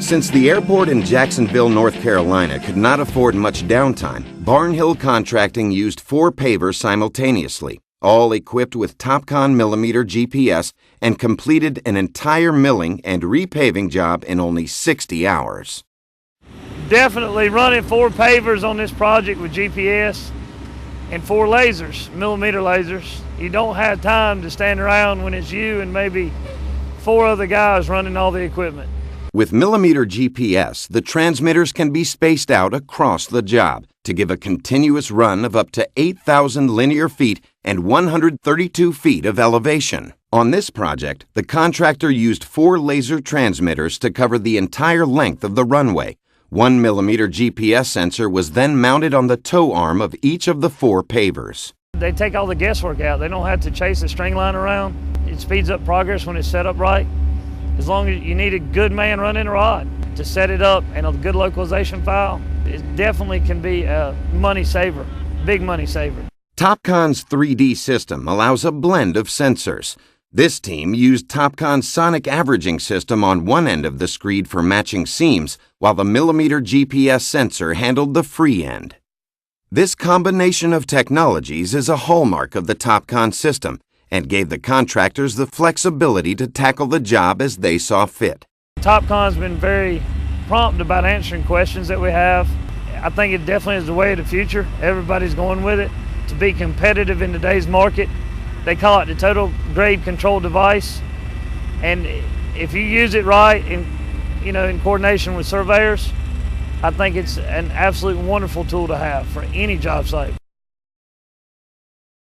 Since the airport in Jacksonville, North Carolina could not afford much downtime, Barnhill Contracting used 4 pavers simultaneously, all equipped with Topcon millimeter GPS, and completed an entire milling and repaving job in only 60 hours. Definitely running 4 pavers on this project with GPS and 4 lasers, millimeter lasers. You don't have time to stand around when it's you and maybe 4 other guys running all the equipment. With millimeter GPS, the transmitters can be spaced out across the job to give a continuous run of up to 8,000 linear feet and 132 feet of elevation. On this project, the contractor used 4 laser transmitters to cover the entire length of the runway. 1 millimeter GPS sensor was then mounted on the tow arm of each of the 4 pavers. They take all the guesswork out. They don't have to chase the string line around. It speeds up progress when it's set up right. As long as you need a good man running a rod to set it up and a good localization file, it definitely can be a money saver, big money saver. Topcon's 3D system allows a blend of sensors. This team used Topcon's sonic averaging system on one end of the screed for matching seams, while the millimeter GPS sensor handled the free end. This combination of technologies is a hallmark of the Topcon system and gave the contractors the flexibility to tackle the job as they saw fit. Topcon's been very prompt about answering questions that we have. I think it definitely is the way of the future. Everybody's going with it to be competitive in today's market. They call it the total grade control device. And if you use it right in coordination with surveyors, I think it's an absolute wonderful tool to have for any job site.